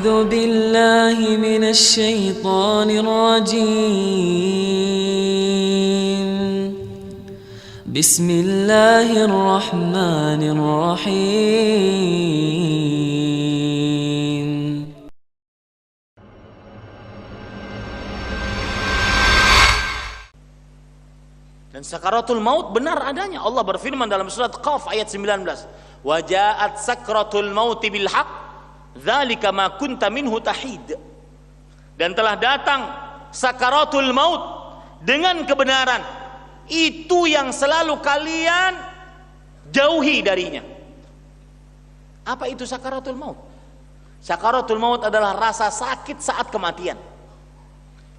أعوذ بالله من الشيطان الرجيم بسم الله الرحمن الرحيم Dan sakaratul maut benar adanya. Allah berfirman dalam surat Qaf ayat 19, wa ja'at sakratul mauti bil haqq dzalika ma kunta minhu tahid. Dan telah datang sakaratul maut dengan kebenaran, itu yang selalu kalian jauhi darinya. Apa itu sakaratul maut? Sakaratul maut adalah rasa sakit saat kematian.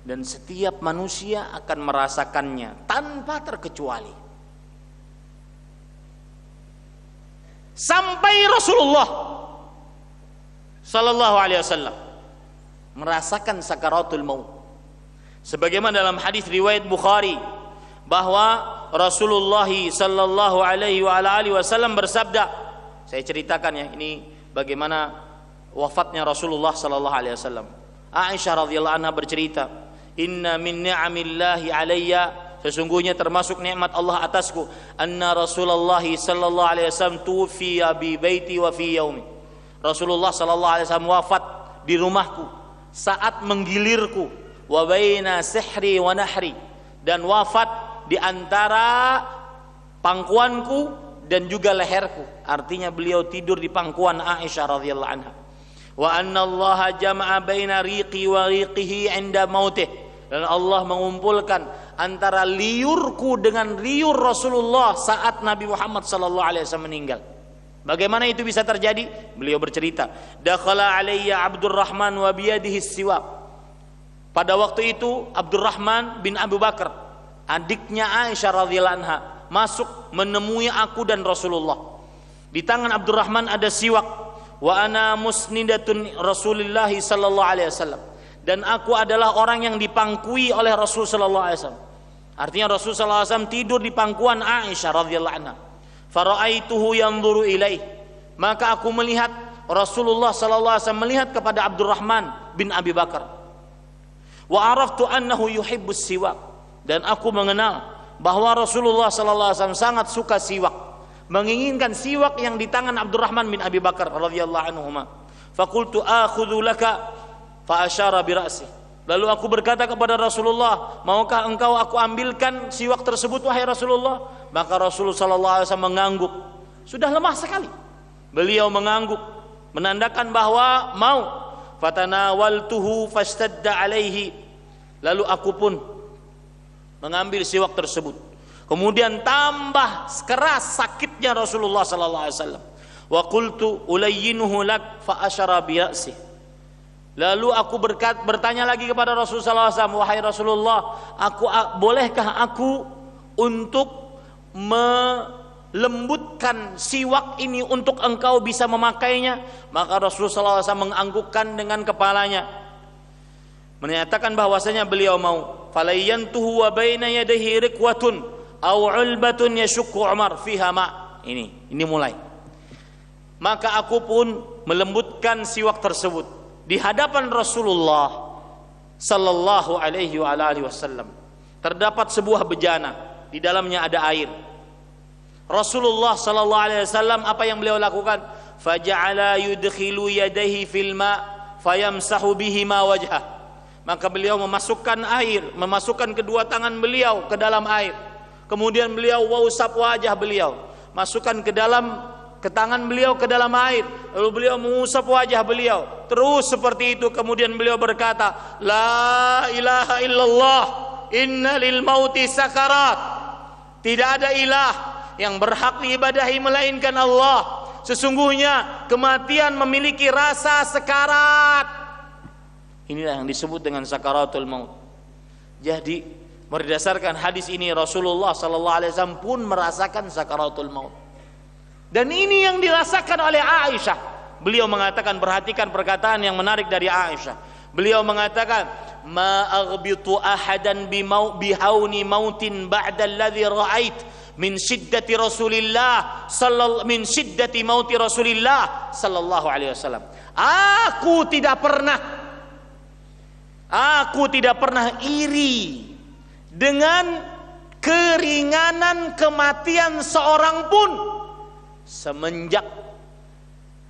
Dan setiap manusia akan merasakannya tanpa terkecuali. Sampai Rasulullah sallallahu alaihi wasallam merasakan sakaratul maut. Sebagaimana dalam hadis riwayat Bukhari bahwa Rasulullah sallallahu alaihi wasallam bersabda, saya ceritakan ya, ini bagaimana wafatnya Rasulullah sallallahu alaihi wasallam. Aisyah radhiyallahu anha bercerita, inna min ni'amillahi alayya, sesungguhnya termasuk nikmat Allah atasku, anna Rasulullah sallallahu alaihi wasallam tufiya bi baiti wa fi yaumi. Rasulullah sallallahu alaihi wasallam wafat di rumahku saat menggilirku, wa baina sihri wa nahri, dan wafat di antara pangkuanku dan juga leherku. Artinya beliau tidur di pangkuan Aisyah radhiyallahu anha. Wa anna Allah jama'a baina riqi wa riqihi 'inda mautih, dan Allah mengumpulkan antara liurku dengan liur Rasulullah saat Nabi Muhammad sallallahu alaihi wasallam meninggal. Bagaimana itu bisa terjadi? Beliau bercerita, dakhala alayya Abdurrahman wa biyadihi siwak. Pada waktu itu Abdurrahman bin Abu Bakar, adiknya Aisyah radhiyallahu anha, masuk menemui aku dan Rasulullah. Di tangan Abdurrahman ada siwak. Wa ana musnidatun Rasulillah sallallahu alaihi wasallam, dan aku adalah orang yang dipangkui oleh Rasul sallallahu alaihi wasallam. Artinya Rasul sallallahu alaihi wasallam tidur di pangkuan Aisyah radhiyallahu anha. Faraaituhu yanzuru ilaih, maka aku melihat Rasulullah sallallahu alaihi wasallam melihat kepada Abdurrahman bin Abi Bakar. Wa araftu annahu yuhibbus siwak, dan aku mengenal bahwa Rasulullah sallallahu alaihi wasallam sangat suka siwak, menginginkan siwak yang di tangan Abdurrahman bin Abi Bakar radhiyallahu anhuma. Faqultu akhudhu laka, fa asyara bi ra'si. Lalu aku berkata kepada Rasulullah, maukah engkau aku ambilkan siwak tersebut wahai Rasulullah? Maka Rasulullah sallallahu alaihi wasallam mengangguk. Sudah lemah sekali, beliau mengangguk menandakan bahwa mau. Fatanawaltuhu fastadda alaihi, lalu aku pun mengambil siwak tersebut. Kemudian tambah keras sakitnya Rasulullah sallallahu alaihi wasallam. Wa qultu ulayyinuhu lak, fa asyara bi ra'si. Lalu aku bertanya lagi kepada Rasulullah sallallahu alaihi wasallam, wahai Rasulullah, bolehkah aku untuk melembutkan siwak ini untuk engkau bisa memakainya? Maka Rasulullah sallallahu alaihi wasallam menganggukkan dengan kepalanya, menyatakan bahwasanya beliau mau. Falayyantuhu wa baina yadayhi riqwatun aw ulbatun yashukku Umar fiha ma. Ini mulai. Maka aku pun melembutkan siwak tersebut di hadapan Rasulullah sallallahu alaihi wasallam. Terdapat sebuah bejana, di dalamnya ada air. Rasulullah sallallahu alaihi wasallam apa yang beliau lakukan? Faja'ala yudkhilu yadayhi fil ma fayamsahu bihi ma wajhah. Maka beliau memasukkan kedua tangan beliau ke dalam air. Kemudian beliau usap wajah beliau, masukkan ke tangan beliau ke dalam air, lalu beliau mengusap wajah beliau. Terus seperti itu. Kemudian beliau berkata, la ilaha illallah, inna lil mauti sakarat. Tidak ada ilah yang berhak diibadahi melainkan Allah. Sesungguhnya kematian memiliki rasa sekarat. Inilah yang disebut dengan sakaratul maut. Jadi berdasarkan hadis ini Rasulullah sallallahu alaihi wasallam pun merasakan sakaratul maut. Dan ini yang dirasakan oleh Aisyah. Beliau mengatakan, perhatikan perkataan yang menarik dari Aisyah. Beliau mengatakan, ma aghbitu ahadan bihauni mautin ba'da alladhi ra'ait min syiddati Rasulillah min syiddati mauti Rasulillah sallallahu alaihi wasallam. Aku tidak pernah iri dengan keringanan kematian seorang pun semenjak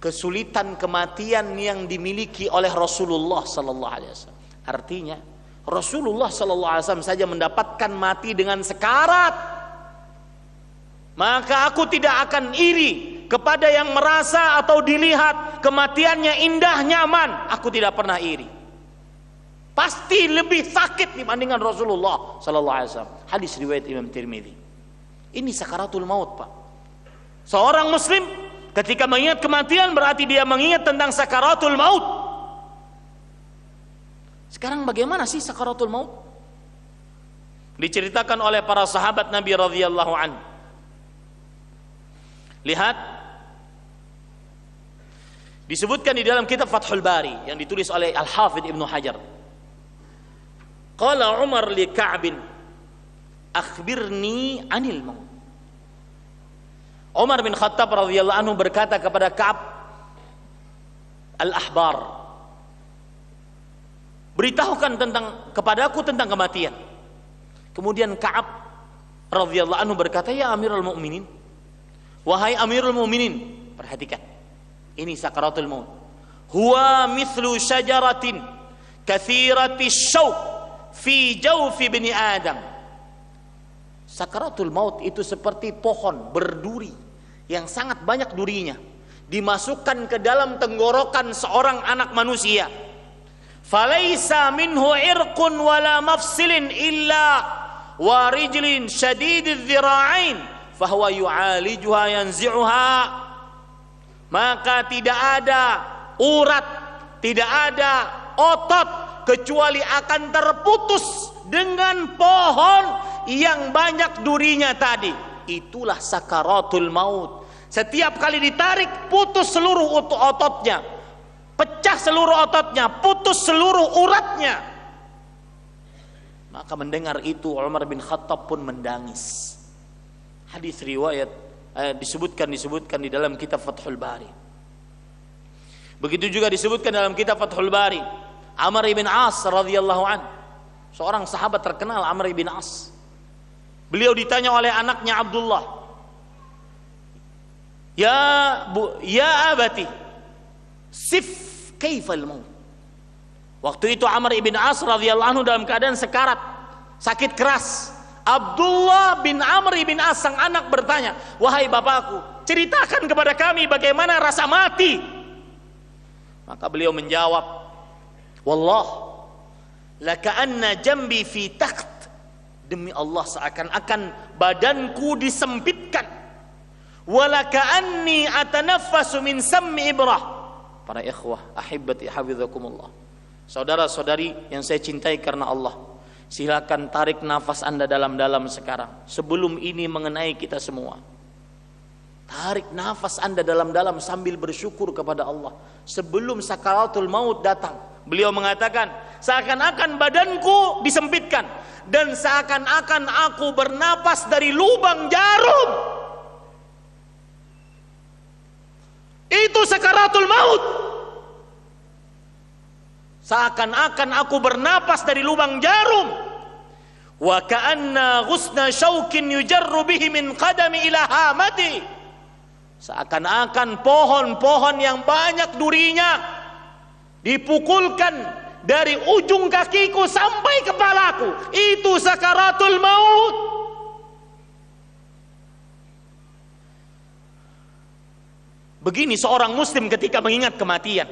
kesulitan kematian yang dimiliki oleh Rasulullah sallallahu alaihi wasallam. Artinya Rasulullah sallallahu alaihi wasallam saja mendapatkan mati dengan sekarat, maka aku tidak akan iri kepada yang merasa atau dilihat kematiannya indah, nyaman. Aku tidak pernah iri. Pasti lebih sakit dibandingkan Rasulullah sallallahu alaihi wasallam. Hadis riwayat Imam Tirmidzi. Ini sakaratul maut, Pak. Seorang muslim ketika mengingat kematian berarti dia mengingat tentang sakaratul maut. Sekarang bagaimana sih sakaratul maut? Diceritakan oleh para sahabat Nabi radhiyallahu anhu. Lihat, disebutkan di dalam kitab Fathul Bari yang ditulis oleh Al-Hafidh Ibnu Hajar. Qala Umar li Ka'bin, akhbirni anil maut. Umar bin Khattab radhiyallahu anhu berkata kepada Ka'ab al-Ahbar, beritahukan kepadaku tentang kematian. Kemudian Ka'ab radhiyallahu anhu berkata, ya Amirul Mukminin, wahai Amirul Mukminin, perhatikan, ini sakaratul maut. Huwa mithlu syajaratin kathirati syauq fi jawfi bani Adam. Sakaratul maut itu seperti pohon berduri yang sangat banyak durinya, dimasukkan ke dalam tenggorokan seorang anak manusia. Falaisa minhu irqun wala mafsilin illa wa rijlin syadididz dzira'ain fahuwa yu'alijuha yanzi'uha. Maka tidak ada urat, tidak ada otot kecuali akan terputus dengan pohon yang banyak durinya tadi. Itulah sakaratul maut. Setiap kali ditarik, putus seluruh ototnya, pecah seluruh ototnya, putus seluruh uratnya. Maka mendengar itu Umar bin Khattab pun menangis. Hadis riwayat disebutkan di dalam kitab Fathul Bari. Begitu juga disebutkan dalam kitab Fathul Bari, Amr ibn As radhiyallahu an, seorang sahabat terkenal Amr ibn As. Beliau ditanya oleh anaknya Abdullah, ya abati, sif kaifal maut. Waktu itu Amr ibn As radhiyallahu anhu dalam keadaan sekarat, sakit keras. Abdullah bin Amr ibn As sang anak bertanya, wahai bapakku, ceritakan kepada kami bagaimana rasa mati. Maka beliau menjawab, wallah laka'anna jambi fi taqt, demi Allah seakan-akan badanku disempitkan, walaka'anni atanaffasu min sammi ibrah. Para ikhwah ahibbati hafizakumullah, saudara-saudari yang saya cintai karena Allah, silakan tarik nafas Anda dalam-dalam sekarang sebelum ini mengenai kita semua. Tarik nafas Anda dalam-dalam sambil bersyukur kepada Allah sebelum sakaratul maut datang. Beliau mengatakan, seakan-akan badanku disempitkan dan seakan-akan aku bernapas dari lubang jarum. Itu sakaratul maut. Seakan-akan aku bernapas dari lubang jarum. Wa ka'anna ghusna syaukin yujarru bihi min qadami ila hamati. Seakan-akan pohon-pohon yang banyak durinya dipukulkan dari ujung kakiku sampai kepalaku. Itu sakaratul maut. Begini seorang muslim ketika mengingat kematian,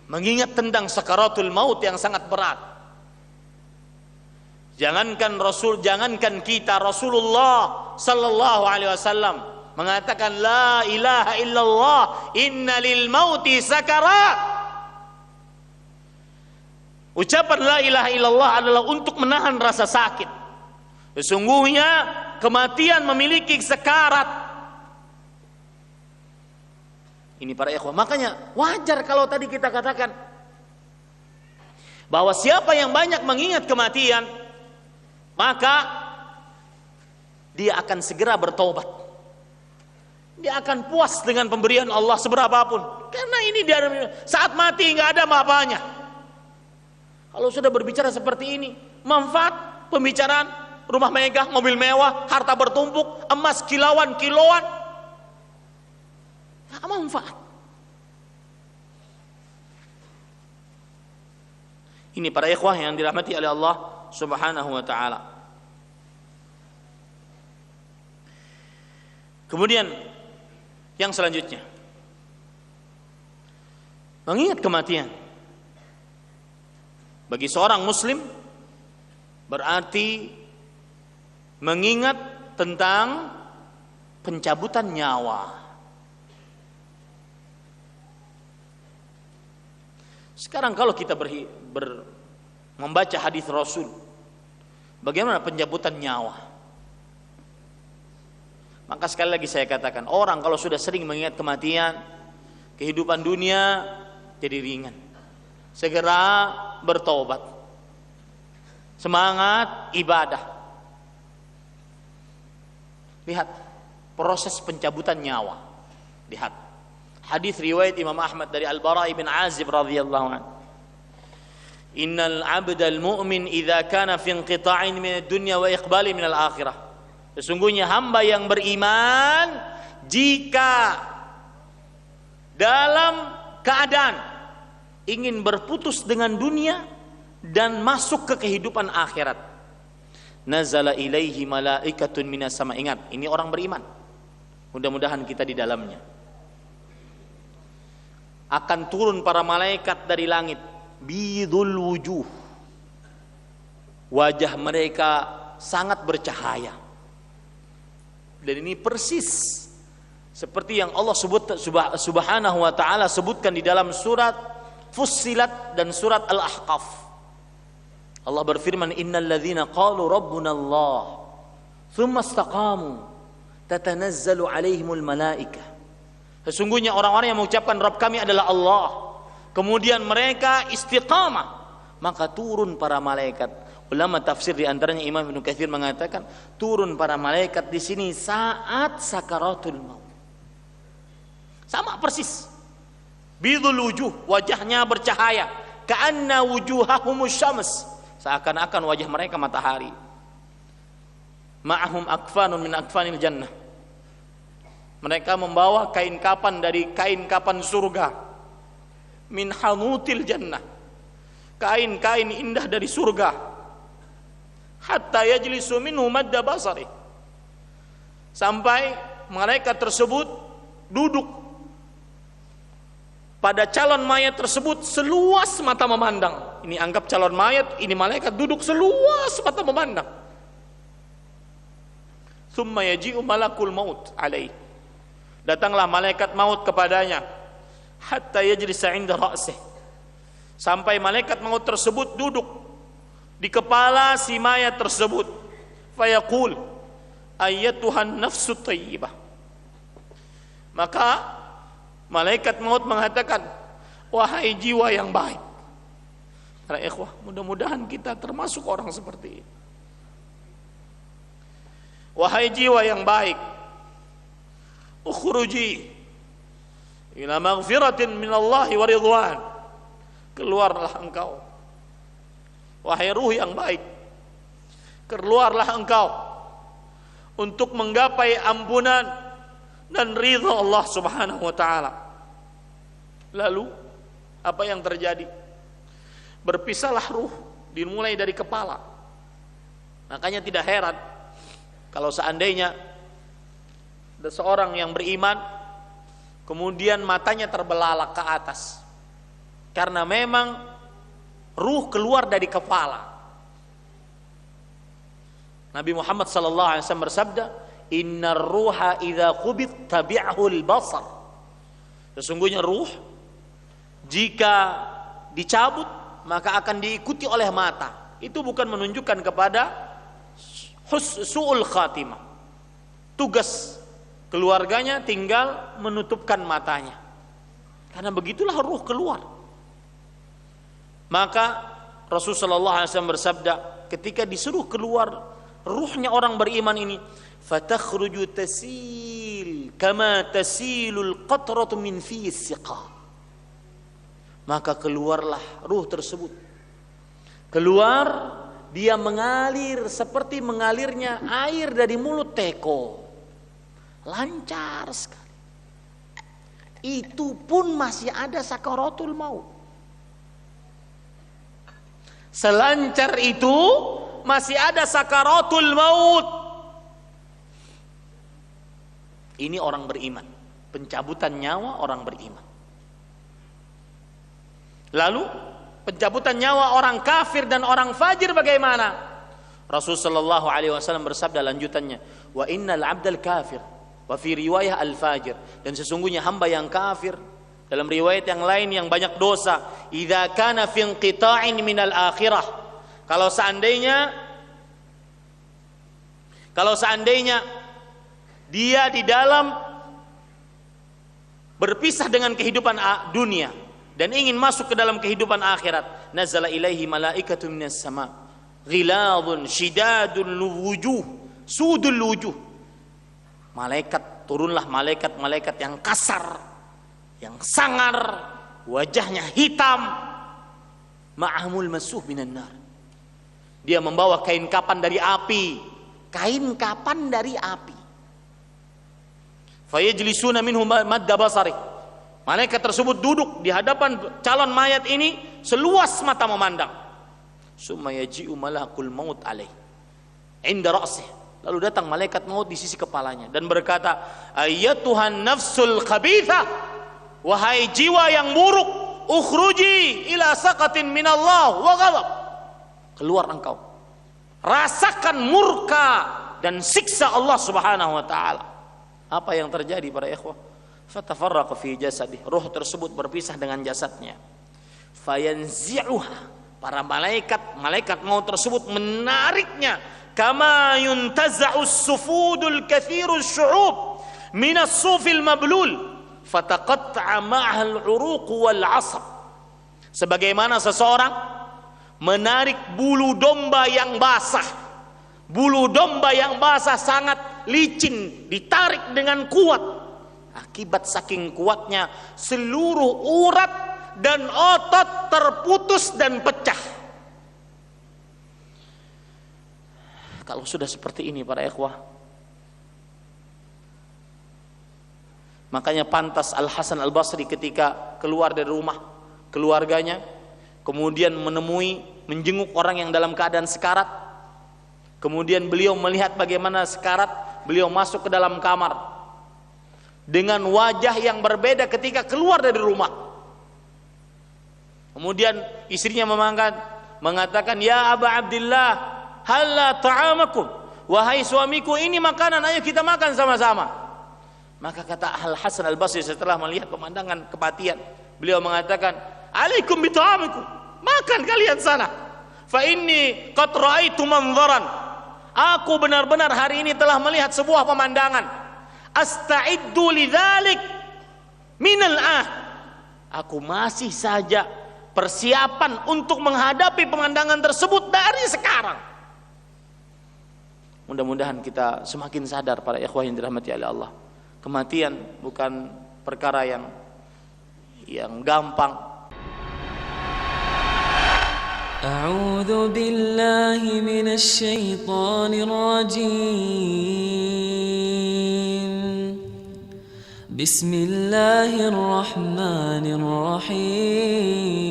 mengingat tentang sakaratul maut yang sangat berat. Jangankan kita, Rasulullah sallallahu alaihi wasallam mengatakan la ilaha illallah inna lil mauti sakarat. Ucapan la ilaha illallah adalah untuk menahan rasa sakit. Sesungguhnya kematian memiliki sekarat. Ini para ikhwah, makanya wajar kalau tadi kita katakan bahwa siapa yang banyak mengingat kematian, maka dia akan segera bertobat. Dia akan puas dengan pemberian Allah seberapapun. Karena ini dia saat mati nggak ada apa-apanya. Kalau sudah berbicara seperti ini, manfaat pembicaraan, rumah megah, mobil mewah, harta bertumpuk, emas kilauan, nggak manfaat. Ini para ikhwah yang dirahmati oleh Allah Subhanahu wa taala. Kemudian yang selanjutnya, mengingat kematian bagi seorang muslim berarti mengingat tentang pencabutan nyawa. Sekarang kalau kita membaca hadis Rasul, bagaimana pencabutan nyawa? Maka sekali lagi saya katakan, orang kalau sudah sering mengingat kematian, kehidupan dunia jadi ringan. Segera bertobat, semangat ibadah. Lihat proses pencabutan nyawa. Lihat hadis riwayat Imam Ahmad dari Al-Bara' bin Azib radhiyallahu anhu. Innal 'abdal mu'min idza kana fi inqita'in min ad-dunya wa iqbali min al-akhirah. Sesungguhnya hamba yang beriman jika dalam keadaan ingin berputus dengan dunia dan masuk ke kehidupan akhirat, nazala ilaihi malaikatun minas sama. Ingat, ini orang beriman. Mudah-mudahan kita di dalamnya. Akan turun para malaikat dari langit, bidul wujuh. Wajah mereka sangat bercahaya. Dan ini persis seperti yang Allah Subhanahu wa taala sebutkan di dalam surat Fussilat dan surat Al-Ahqaf. Allah berfirman, innal ladzina qalu rabbuna Allah tsumma istaqamu tatanazzalu alaihimul malaikah. Sesungguhnya orang-orang yang mengucapkan Rabb kami adalah Allah, kemudian mereka istiqamah, maka turun para malaikat. Ulama tafsir di antaranya Imam Ibnu Katsir mengatakan turun para malaikat di sini saat sakaratul maut. Sama persis. Bidul wujuh, wajahnya bercahaya, ka'anna wujuhahumus syams, seakan-akan wajah mereka matahari. Ma'ahum akfanun min akfanil jannah. Mereka membawa kain kapan dari kain kapan surga. Min hanutil jannah. Kain-kain indah dari surga. Hatta yajlisu minhu madda basari. Sampai malaikat tersebut duduk pada calon mayat tersebut seluas mata memandang. Ini anggap calon mayat, ini malaikat duduk seluas mata memandang. Tsumma yaji'u malakul maut alaihi. Datanglah malaikat maut kepadanya. Hatta yajlisa 'inda ra'sih. Sampai malaikat maut tersebut duduk di kepala si mayat tersebut. Fayaqul ayyatuhan nafsu thayyibah. Maka malaikat maut mengatakan, wahai jiwa yang baik. Para ikhwah, mudah-mudahan kita termasuk orang seperti ini. Wahai jiwa yang baik, ukhruji ila maghfiratin minallahi wa ridwan. Keluarlah engkau. Wahai ruh yang baik, keluarlah engkau untuk menggapai ampunan dan ridha Allah Subhanahu wa taala. Lalu apa yang terjadi? Berpisahlah ruh, dimulai dari kepala. Makanya tidak heran kalau seandainya ada seorang yang beriman kemudian matanya terbelalak ke atas, karena memang ruh keluar dari kepala. Nabi Muhammad sallallahu alaihi wasallam bersabda, "Innar ruha idza qubid tabi'ahu al-basar." Sesungguhnya ruh jika dicabut maka akan diikuti oleh mata. Itu bukan menunjukkan kepada su'ul khatimah. Tugas keluarganya tinggal menutupkan matanya. Karena begitulah ruh keluar. Maka Rasulullah SAW bersabda, ketika disuruh keluar ruhnya orang beriman ini, fatakhruju tasil kama tasilul qatratu min fi siqa. Maka keluarlah ruh tersebut. Keluar, dia mengalir seperti mengalirnya air dari mulut teko. Lancar sekali. Itu pun masih ada sakaratul maut. Selancar itu masih ada sakaratul maut. Ini orang beriman. Pencabutan nyawa orang beriman. Lalu pencabutan nyawa orang kafir dan orang fajir bagaimana? Rasulullah sallallahu alaihi wasallam bersabda lanjutannya, wa innal 'abdal kafir wa fi riwayah al fajir, dan sesungguhnya hamba yang kafir dalam riwayat yang lain yang banyak dosa, idza kana fi inqita'in minal akhirah, kalau seandainya dia di dalam berpisah dengan kehidupan dunia dan ingin masuk ke dalam kehidupan akhirat, nazala ilaihi malaikatu minas sama ghiladun shidadul wujuh sudul wujuh, turunlah malaikat yang kasar, yang sangar, wajahnya hitam, ma'amul masuh minan nar, dia membawa kain kapan dari api, fayajlisuna minhu madda basari, malaikat tersebut duduk di hadapan calon mayat ini seluas mata memandang. Summa yaji'u malakul maut alaih inda ra'sih, lalu datang malaikat maut di sisi kepalanya dan berkata, ayyatuhan nafsul khabithah, wahai jiwa yang buruk, ukhruji ila saqatin minallah wa ghadab, keluar engkau, rasakan murka dan siksa Allah Subhanahu wa taala. Apa yang terjadi para ikhwah? Fatafarraqa fi jasadih, ruh tersebut berpisah dengan jasadnya. Fayanzi'uha, para malaikat maut tersebut menariknya, kama yuntaza'us sufudul kathirus syu'ub minas sufil mablul fataqatta'a ma'ahal uruq wal 'asab, sebagaimana seseorang menarik bulu domba yang basah. Bulu domba yang basah sangat licin, ditarik dengan kuat. Akibat saking kuatnya, seluruh urat dan otot terputus dan pecah. Kalau sudah seperti ini para ikhwah, makanya pantas Al Hasan Al Basri ketika keluar dari rumah keluarganya, kemudian menjenguk orang yang dalam keadaan sekarat, kemudian beliau melihat bagaimana sekarat, beliau masuk ke dalam kamar dengan wajah yang berbeda ketika keluar dari rumah. Kemudian istrinya mengatakan, ya Aba Abdillah, halla ta'amakum, wahai suamiku, ini makanan, ayo kita makan sama-sama. Maka kata Al Hasan Al Basri setelah melihat pemandangan kematian, beliau mengatakan, alaikum bi ta'amikum, makan kalian sana, fa inni qad ra'aitu manzaran, aku benar-benar hari ini telah melihat sebuah pemandangan, asta'iddu lidzalik minal aku masih saja persiapan untuk menghadapi pemandangan tersebut dari sekarang. Mudah-mudahan kita semakin sadar para ikhwah yang dirahmati oleh Allah, kematian bukan perkara yang gampang. A'udzu billahi minasy syaithanir rajim. Bismillahirrahmanirrahim.